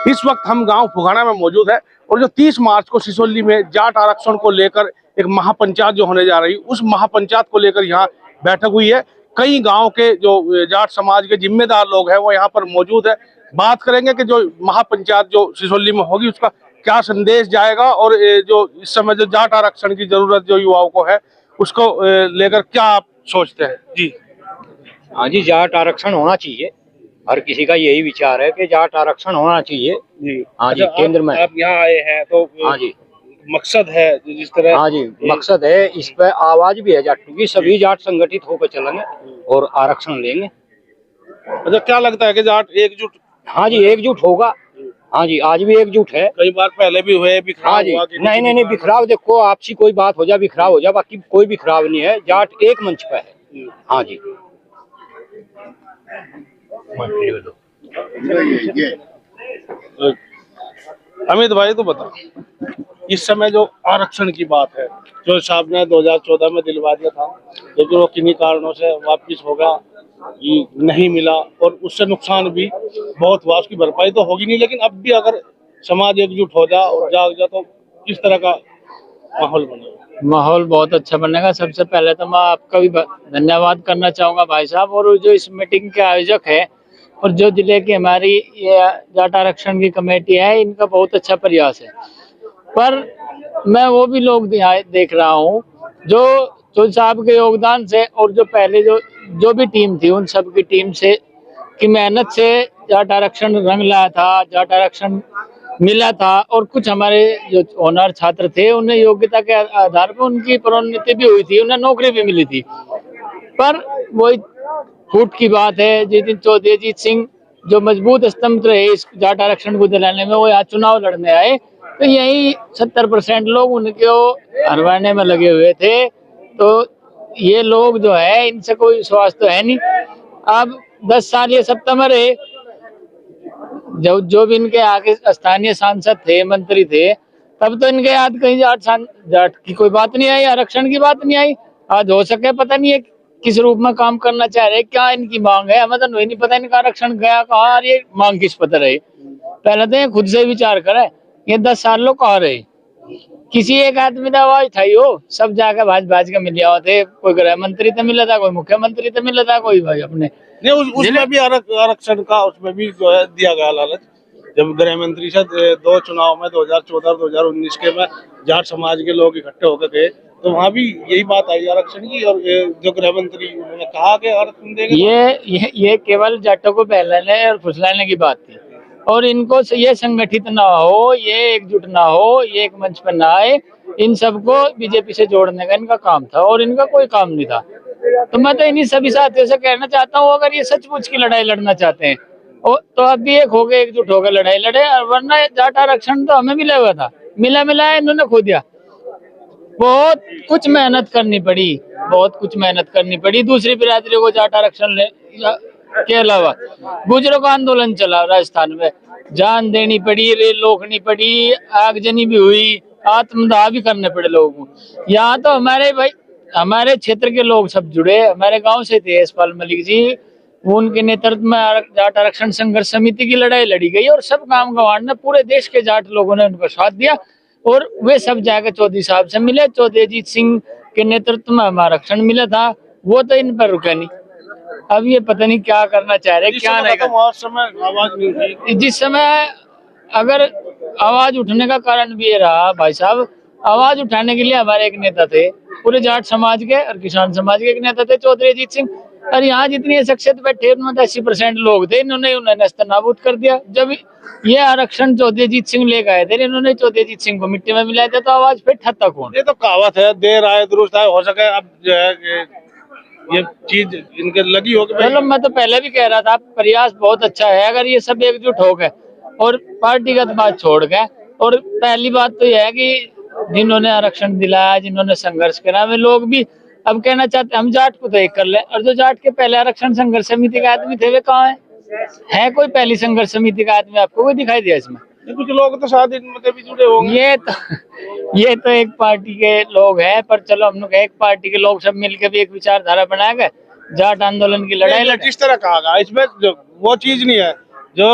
इस वक्त हम गांव फुगाना में मौजूद है और जो 30 मार्च को सिसोली में जाट आरक्षण को लेकर एक महापंचायत जो होने जा रही, उस महापंचायत को लेकर यहाँ बैठक हुई है। कई गांव के जो जाट समाज के जिम्मेदार लोग हैं वो यहाँ पर मौजूद है। बात करेंगे कि जो महापंचायत जो सिसोली में होगी उसका क्या संदेश जाएगा और जो इस समय जो जाट आरक्षण की जरूरत जो युवाओं को है उसको लेकर क्या आप सोचते हैं जी? हाँ जी, जाट आरक्षण होना चाहिए। हर किसी का यही विचार है कि जाट आरक्षण होना चाहिए जी हाँ जी। अच्छा, केंद्र में आप यहाँ आए हैं तो हाँ जी मकसद है जिस तरह हाँ जी मकसद है, इस पे आवाज भी है जाटों की। सभी जाट संगठित होकर चलेंगे और आरक्षण लेंगे। अच्छा, क्या लगता है कि जाट एकजुट? हाँ जी, एकजुट होगा। हाँ जी, आज भी एकजुट है। कई बार पहले भी हुए बिखराव हाँ जी, हुआ नहीं, बिखराव देखो, आपसी कोई बात हो जाए बिखराव हो जाए, बाकी कोई बिखराव नहीं है। जाट एक मंच पे है। हाँ जी। अमित भाई तो बता, इस समय जो आरक्षण की बात है जो साहब ने 2014 में दिलवा दिया था, लेकिन वो किन्हीं कारणों से वापिस होगा ये नहीं मिला और उससे नुकसान भी बहुत हुआ। उसकी भरपाई तो होगी नहीं, लेकिन अब भी अगर समाज एकजुट हो जाए और जाग जाए तो किस तरह का माहौल बनेगा? माहौल बहुत अच्छा बनेगा। सबसे पहले तो मैं आपका भी धन्यवाद करना चाहूंगा भाई साहब, और जो इस मीटिंग के आयोजक है और जो जिले की हमारी ये जाट आरक्षण की कमेटी है, इनका बहुत अच्छा प्रयास है। पर मैं वो भी लोग देख रहा हूँ जो साहब के योगदान से और जो पहले जो भी टीम थी उन सब की टीम से की मेहनत से जाट आरक्षण रंग लाया था, जाट आरक्षण मिला था। और कुछ हमारे जो होनहार छात्र थे उन्हें योग्यता के आधार पर उनकी प्रोन्नति भी हुई थी, उन्हें नौकरी भी मिली थी। पर वही फूट की बात है, जिस दिन चौधरी अजीत सिंह जो मजबूत स्तंभ रहे इस जाट आरक्षण को दिलाने में, वो यहाँ चुनाव लड़ने आए तो यही 70% लोग उनको हरवाने में लगे हुए थे। तो ये लोग जो है इनसे कोई विश्वास तो है नहीं। अब 10 साल ये सत्ता में रहे, जो भी इनके आगे स्थानीय सांसद थे, मंत्री थे, तब तो इनके याद कहीं जाट की कोई बात नहीं आई, आरक्षण की बात नहीं आई। आज हो सके पता नहीं है किस रूप में काम करना चाह रहे, क्या इनकी मांग है, हमें तो नहीं पता इनका आरक्षण गया कहाँ और ये मांग किस पता रही। पहले तो ये खुद से विचार करे, ये 10 साल लोग कहाँ रहे? किसी एक आदमी ने आवाज उठाई हो, सब जाकर भाज के मिल जाओ थे। कोई गृह मंत्री तो मिला था, कोई मुख्यमंत्री तो मिला था, कोई भाई अपने नहीं उसमें भी आरक्षण का उसमें भी जो है दिया गया लालच। जब गृह मंत्री से दो चुनाव में 2014 और 2019 के में जाट समाज के लोग इकट्ठे होकर गए तो वहाँ भी यही बात आई आरक्षण की, और जो गृह मंत्री उन्होंने कहा कि आरक्षण देंगे। ये केवल जाटों को बहलाने और फुसलाने की बात थी, और इनको ये संगठित ना हो, ये एकजुट ना हो, ये एक मंच पर ना आए। इन सबको बीजेपी से जोड़ने का इनका काम था और इनका कोई काम नहीं था। तो मैं तो इन्हीं सभी साथियों से कहना चाहता हूँ, अगर ये सचमुच की लड़ाई लड़ना चाहते हैं तो अब भी एक हो गए, एकजुट होकर लड़ाई लड़े। और वरना जाट आरक्षण तो हमें मिला हुआ था, मिला है, इन्होंने खो दिया। बहुत कुछ मेहनत करनी पड़ी, बहुत कुछ मेहनत करनी पड़ी। दूसरी बिरादरी को जाट आरक्षण के अलावा गुजरों का आंदोलन चला राजस्थान में, जान देनी पड़ी, रेल रोकनी पड़ी, आगजनी भी हुई, आत्मदाह भी करने पड़े लोगों को। यहाँ तो हमारे क्षेत्र के लोग सब जुड़े, हमारे गांव से थे यशपाल मलिक जी, उनके नेतृत्व में जाट आरक्षण संघर्ष समिति की लड़ाई लड़ी गई और सब गांव गंवार ने, पूरे देश के जाट लोगों ने उनको साथ दिया और वे सब जाकर चौधरी साहब से मिले। चौधरी अजीत सिंह के नेतृत्व में हमारा आरक्षण मिला था, वो तो इन पर रुका नहीं। अब ये पता नहीं क्या करना चाह रहे, क्या नहीं कर। जिस समय अगर आवाज उठने का कारण भी ये रहा भाई साहब, आवाज उठाने के लिए हमारे एक नेता थे, पूरे जाट समाज के और किसान समाज के एक नेता थे चौधरी अजीत सिंह। और यहाँ जितनी शख्सियत बैठे उनमें 80% लोग थे, इन्होंने नस्तनाबूद कर दिया। जब ये आरक्षण चौधरी अजीत सिंह लेकर आए थे, इन्होंने चौधरी अजीत सिंह को मिट्टी में मिलाया था, तो आवाज फिर ठहता कौन? ये तो कहावत है, देर आए दुरुस्त आए। हो सके अब जो है ये चीज इनके लगी हो। चलो, मैं तो पहले भी कह रहा था प्रयास बहुत अच्छा है, अगर ये सब एकजुट हो गए और पार्टीगत बात छोड़ गए। और पहली बात तो यह है कि जिन्होंने आरक्षण दिलाया, जिन्होंने संघर्ष करा, वे लोग भी अब कहना चाहते हम जाट को तो एक कर ले। और जो जाट के पहले आरक्षण संघर्ष समिति के आदमी थे वे कहाँ है कोई पहली संघर्ष समिति का आदमी आपको कोई दिखाई दिया इसमें? कुछ लोग तो शायद इनमें भी जुड़े होंगे। ये तो एक पार्टी के लोग हैं, पर चलो हम लोग एक पार्टी के लोग सब मिलकर भी एक विचारधारा बनाएंगे, जाट आंदोलन की लड़ाई जिस तरह कहा गया इसमें वो चीज नहीं है जो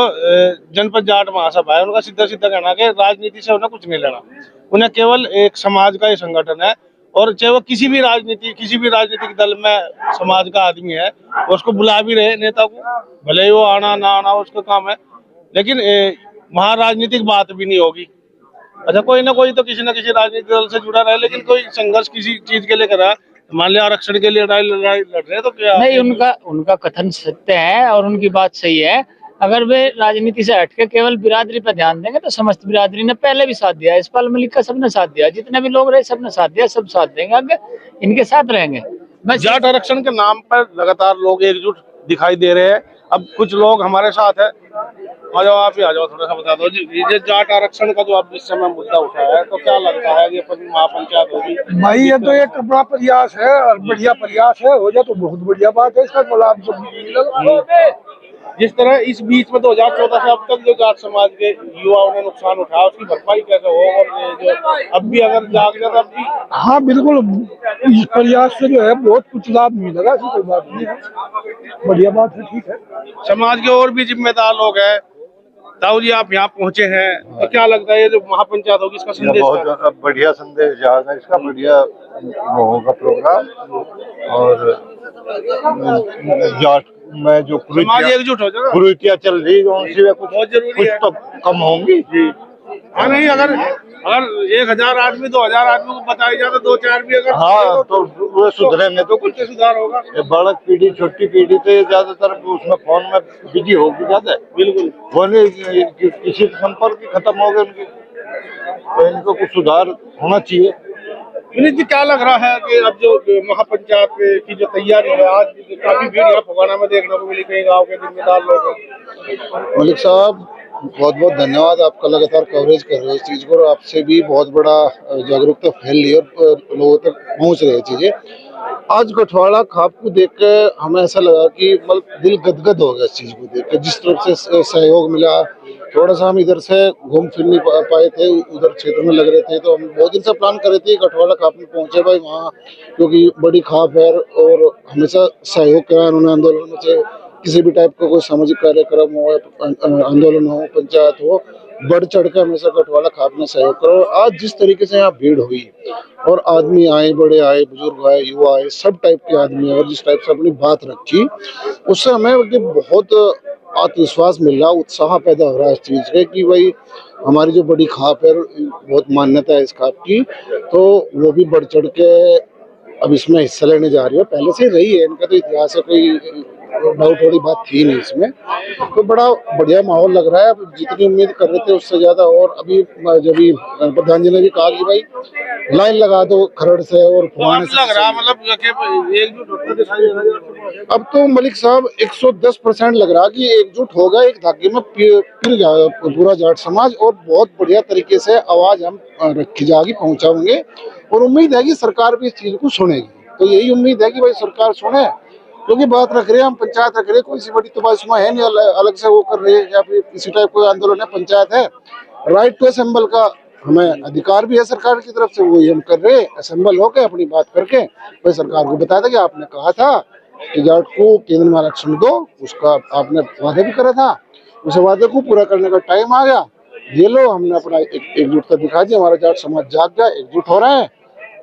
जनपद जाट महासभा है उनका सीधा सीधा कहना है कि राजनीति से उन्हें कुछ नहीं लेना, उन्हें केवल एक समाज का ही संगठन है। और चाहे वो किसी भी राजनीतिक दल में समाज का आदमी है, वो उसको बुला भी रहे नेता को, भले ही वो आना ना आना उसका काम है, लेकिन वहाँ राजनीतिक बात भी नहीं होगी। अच्छा, कोई ना कोई तो किसी न किसी राजनीतिक दल से जुड़ा रहे, लेकिन कोई संघर्ष किसी चीज के लिए करा, मान लिया आरक्षण के लिए लड़ाई लड़ रहे तो क्या नहीं, उनका कथन सत्य है और उनकी बात सही है। अगर वे राजनीति से हटके केवल बिरादरी पर ध्यान देंगे तो समस्त बिरादरी ने पहले भी साथ दिया, इस्पाल मलिक का सबने साथ दिया, जितने भी लोग रहे सबने साथ दिया, सब साथ देंगे, आगे इनके साथ रहेंगे। जाट आरक्षण के नाम पर लगातार लोग एकजुट दिखाई दे रहे हैं। अब कुछ लोग हमारे साथ है, आ जाओ, आप ही आ जाओ, थोड़ा सा बता दो जी, ये जाट आरक्षण का जो अब इस समय मुद्दा उठाया है, तो क्या लगता है ये महापंचायत होगी? भाई ये तो एक अपना प्रयास है और बढ़िया प्रयास है, हो जाए तो बहुत बढ़िया बात है, इसका लाभ सब मिलेगा। जिस तरह इस बीच में 2014 से अब तक जो जाट समाज के युवाओं ने नुकसान उठाया, उसकी भरपाई कैसे हो, और ये जो अब भी अगर जाग जाए तब भी? हाँ बिल्कुल, इस प्रयास से जो है बहुत कुछ लाभ मिलेगा, ऐसी कोई बात नहीं है, बढ़िया बात है, ठीक है। समाज के और भी जिम्मेदार लोग हैं। ताऊ जी, आप यहाँ पहुँचे हैं, तो क्या लगता है ये जो महापंचायत होगी इसका संदेश? बहुत बढ़िया संदेश जाएगा इसका, बढ़िया वो होगा प्रोग्राम। और जाट में जो समाज एकजुट हो जाएगा, कुरीतियाँ चल रही है उनसे कुछ बहुत जरूरी है। तो कम होंगी जी। हाँ, नहीं, अगर 1000 आदमी 2000 आदमी को बताया जाए तो 2-4 भी अगर हाँ तो वो सुधरेंगे तो कुछ सुधार होगा। बड़ा पीढ़ी छोटी पीढ़ी तो ज्यादातर उसमें फोन में बिजी होगी ज्यादा, बिल्कुल वो नहीं किसी संपर्क ही खत्म हो गए उनकी, तो इनको कुछ सुधार होना चाहिए। विनीत जी, क्या लग रहा है कि अब जो महापंचायत की जो तैयारी है, आज काफी भीड़ यहाँ फगवाना में देखने को मिली, कई गाँव के जिम्मेदार लोग हैं। मलिक साहब, बहुत बहुत धन्यवाद, आपका लगातार कवरेज कर रहे हो इस चीज़ को, और आपसे भी बहुत बड़ा जागरूकता फैल रही है और लोगों तक पहुंच रही है चीज़ें। आज गठवाड़ा खाप को देख के हमें ऐसा लगा कि मतलब दिल गदगद हो गया इस चीज़ को देख के, जिस तरफ से सहयोग मिला। थोड़ा सा हम इधर से घूम फिर नहीं पाए थे, उधर क्षेत्र में लग रहे थे, तो हम बहुत दिन से प्लान कर रहे थे गठवाड़ा खाप में पहुंचे भाई वहाँ, क्योंकि बड़ी खाप है और हमेशा सहयोग किया उन्होंने आंदोलन में से, किसी भी टाइप का कोई सामाजिक कार्यक्रम हो, आंदोलन हो, पंचायत हो, बढ़ चढ़ कर हमेशा गठवाड़ा खाप में सहयोग करो। आज जिस तरीके से यहाँ भीड़ हुई और आदमी आए, बड़े आए, बुजुर्ग आए, युवा आए, सब टाइप के आदमी आए, और जिस टाइप से अपनी बात रखी, उससे हमें बहुत आत्मविश्वास मिल रहा, उत्साह पैदा हो रहा है इस चीज़ के कि भाई हमारी जो बड़ी खाप है, बहुत मान्यता है इस खाप की, तो वो भी बढ़ चढ़ के अब इसमें हिस्सा लेने जा रही है। पहले से रही है, इनका तो इतिहास है, कोई डाउट वाली बात थी नहीं इसमें, तो बड़ा बढ़िया माहौल लग रहा है। अब जितनी उम्मीद कर रहे थे उससे ज्यादा, और अभी जब भी प्रधान जी ने भी कहा कि भाई लाइन लगा दो खरड़ से और फुहाने से, लग रहा मतलब एकजुट होते दिखाई दे रहा है। अब तो मलिक साहब 110% लग रहा कि एकजुट होगा, एक धागे में पिल जाएगा पूरा जाट समाज, और बहुत बढ़िया तरीके से आवाज हम रखी जाएगी, पहुंचाएंगे, और उम्मीद है कि सरकार भी इस चीज को सुनेगी। तो यही उम्मीद है कि भाई सरकार सुने, क्योंकि बात रख रहे हैं हम, पंचायत रख रहे हैं, कोई सी बड़ी तो बात इसमें है नहीं, अलग से वो कर रहे हैं या फिर किसी टाइप कोई आंदोलन है, पंचायत है, राइट टू असेंबल का हमें अधिकार भी है सरकार की तरफ से, वही हम कर रहे हैं, असेंबल होकर अपनी बात करके भाई सरकार को बताया था कि आपने कहा था कि जाट को केंद्र में आरक्षण दो, उसका आपने वादे भी करा था, उस वादे को पूरा करने का टाइम आ गया, ये लो हमने अपना एकजुटता दिखा दी, हमारा जाट समाज जाग गया, एकजुट हो रहे हैं,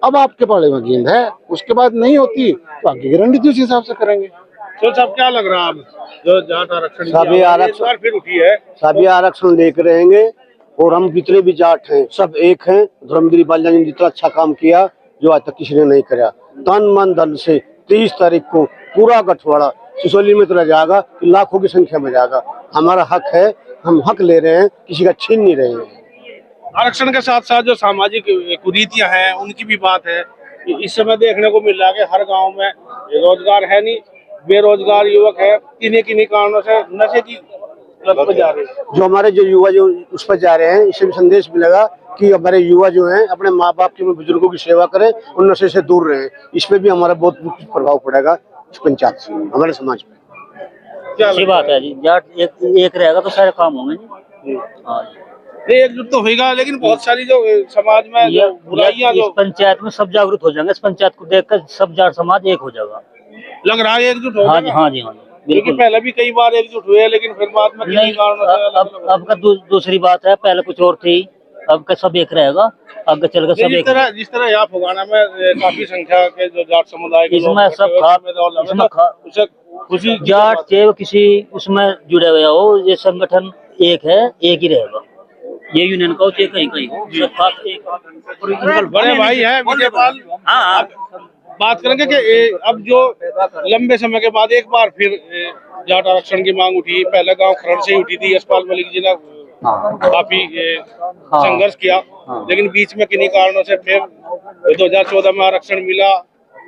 अब आपके पाले में गेंद है, उसके बाद नहीं होती तो आगे की रणनीति उस हिसाब से करेंगे। तो सब क्या लग रहा है अब जो जाट आरक्षण सभी आरक्षण फिर उठी है, सभी आरक्षण लेकर रहेंगे, और हम जितने भी जाट हैं सब एक हैं। धर्मगिरी बालिया ने जितना अच्छा काम किया जो आज तक किसी ने नहीं किया, तन मन धन से 30 तारीख को पूरा गठवाड़ा सिसोली में तो जाएगा, लाखों की संख्या में जाएगा। हमारा हक है, हम हक ले रहे हैं, किसी का छीन नहीं रहे हैं। आरक्षण के साथ साथ जो सामाजिक कुरीतियां हैं उनकी भी बात है। इस समय देखने को मिल रहा है कि हर गांव में रोजगार है नहीं, बेरोजगार युवक है, किन्हीं कारणों से नशे की लत पर जा रहे हैं। जो हमारे जो युवा जो उस पर जा रहे हैं, इससे भी संदेश मिलेगा कि हमारे युवा जो हैं अपने माँ बाप के बुजुर्गों की सेवा करें और नशे से दूर रहें। इसमें भी हमारा बहुत प्रभाव पड़ेगा इस पंचायत से, हमारे समाज पे। अच्छी बात है जी, जाट एक रहेगा तो सारे काम होंगे जी। हाँ जी, एकजुट तो होगा, लेकिन बहुत सारी जो समाज में जो बुराइयां, इस पंचायत में सब जागरूक हो जाएंगे, इस पंचायत को देखकर सब जाट समाज एक हो जाएगा। लग रहा है एकजुट होगा। हाँ जी, हाँ जी, हाँ जी। बिल्कुल। पहले भी कई बार एकजुट हुए लेकिन फिर बाद में किन्हीं नहीं, कारणों से अलग अलग अब का दूसरी बात है, पहले कुछ और थी, अब का सब एक रहेगा, आगे चल कर सब एक। जिस तरह यहाँ फुगाना में काफी संख्या के जो जाट समुदाय के लोग इसमें इकट्ठे सब हुए, खा- उसमें दौड़ लगे, इसमें तो खा- उसे खुशी की जाट बात है। चाहे वो किसी उसमें जुड़े हुए हो, ये संगठन एक है, एक ही रहेगा। ये यूनियन का हो चाहे कहीं कहीं हो, सब साथ एक। और इनका बड़े भाई हैं विजयपाल, हाँ हाँ। बात करेंगे कि अब जो लंबे समय के बाद एक बार फिर जाट आरक्षण की मांग उठी। पहले गांव खरड़ से ही उठी थी, यशपाल मलिक जी ने काफी संघर्ष किया, लेकिन बीच में किन्हीं कारणों से फिर 2014 में आरक्षण मिला,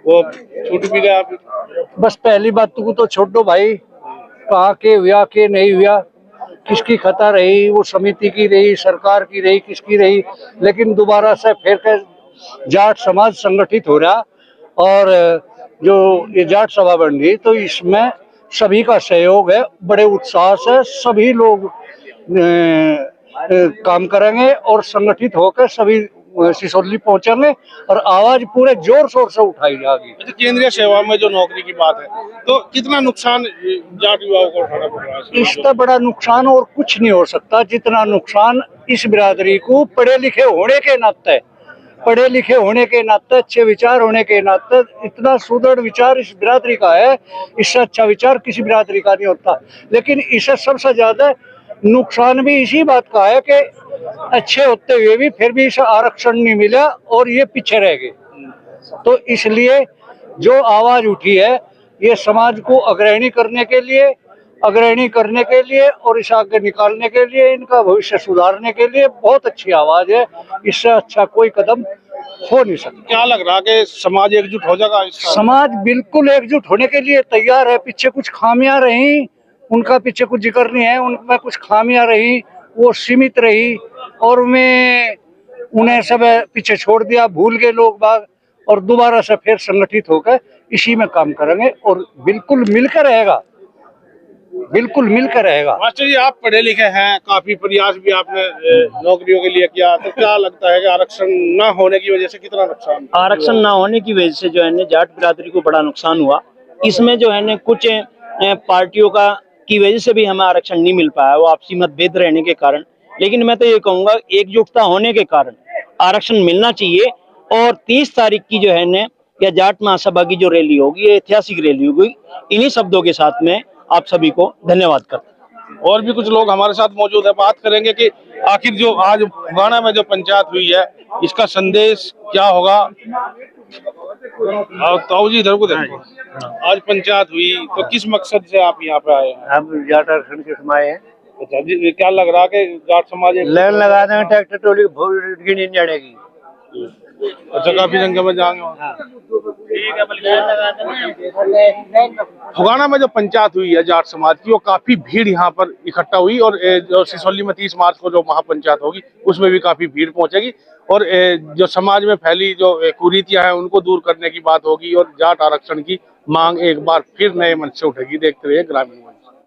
वो छूट भी गया। बस पहली बात तो छोड़ दो भाई, कहाँ के हुआ के नहीं हुआ, किसकी खता रही, वो समिति की रही, सरकार की रही, किसकी रही, लेकिन दोबारा से फिर कर जाट समाज संगठित हो रहा। और जो ये जाट सभा बन रही, तो इसमें सभी का सहयोग है, बड़े उत्साह से सभी लोग काम करेंगे और संगठित होकर सभी सिसोली पहुंचेंगे और आवाज पूरे जोर शोर से उठाई जाएगी। अच्छा, केंद्रीय सेवा में जो नौकरी की बात है, तो कितना नुकसान जाट युवाओं को उठाना पड़ रहा है? इससे बड़ा नुकसान और कुछ नहीं हो सकता जितना नुकसान इस बिरादरी को पढ़े लिखे होने के नाते, पढ़े लिखे होने के नाते, अच्छे विचार होने के नाते, इतना सुदृढ़ विचार इस बिरादरी का है, इससे अच्छा विचार किसी बिरादरी का नहीं होता। लेकिन इसे सबसे ज्यादा नुकसान भी इसी बात का है कि अच्छे होते हुए भी फिर भी इसे आरक्षण नहीं मिला और ये पीछे रह गए। तो इसलिए जो आवाज उठी है, ये समाज को अग्रणी करने के लिए और इसे आगे निकालने के लिए, इनका भविष्य सुधारने के लिए बहुत अच्छी आवाज है। इससे अच्छा कोई कदम हो नहीं सकता। क्या लग रहा है कि समाज एकजुट हो जाएगा इस साल? समाज बिल्कुल एकजुट होने के लिए तैयार है। पीछे कुछ खामियां रही, उनका पीछे कुछ जिक्र नहीं है, उनमें कुछ खामियां रही, वो सीमित रही और उन्हें सब पीछे छोड़ दिया, भूल गए लोग बाग, और दोबारा से फिर संगठित होकर इसी में काम करेंगे और बिल्कुल मिलकर रहेगा, बिल्कुल मिलकर रहेगा। मास्टर जी, आप पढ़े लिखे हैं, काफी प्रयास भी आपने नौकरियों के लिए किया, तो क्या लगता है कि आरक्षण न होने की वजह से कितना नुकसान? आरक्षण ना होने की वजह से जो है ना जाट बिरादरी को बड़ा नुकसान हुआ। इसमें जो है ना कुछ पार्टियों का की वजह से भी हमें आरक्षण नहीं मिल पाया, वो आपसी मतभेद रहने के कारण। लेकिन मैं तो ये कहूंगा एकजुटता होने के कारण आरक्षण मिलना चाहिए। और 30 तारीख की जो है ना या जाट महासभा की जो रैली होगी, ये ऐतिहासिक रैली होगी। इन्हीं शब्दों के साथ में आप सभी को धन्यवाद करता हूं। और भी कुछ लोग हमारे साथ मौजूद है, बात करेंगे कि आखिर जो आज फुगाना में जो पंचायत हुई है, इसका संदेश क्या होगा। ताऊ जी इधर को देखो, आज पंचायत हुई तो किस मकसद से आप यहाँ पे आए हैं? हम जाट आरक्षण के समय है, अच्छा जी, क्या लग रहा है कि जाट समाज लाइन लगा देंगे, ट्रैक्टर ट्रॉली वोट गिनी नहीं जाएगी। अच्छा, काफी संख्या में जाएंगे वहाँ। फुगाना में जो पंचायत हुई है जाट समाज की, वो काफी भीड़ यहाँ पर इकट्ठा हुई और जो सिसोली में 30 मार्च को जो महापंचायत होगी उसमें भी काफी भीड़ पहुंचेगी और जो समाज में फैली जो कुरीतियां हैं उनको दूर करने की बात होगी और जाट आरक्षण की मांग एक बार फिर नए मंच से उठेगी। देखते रहिए ग्रामीण।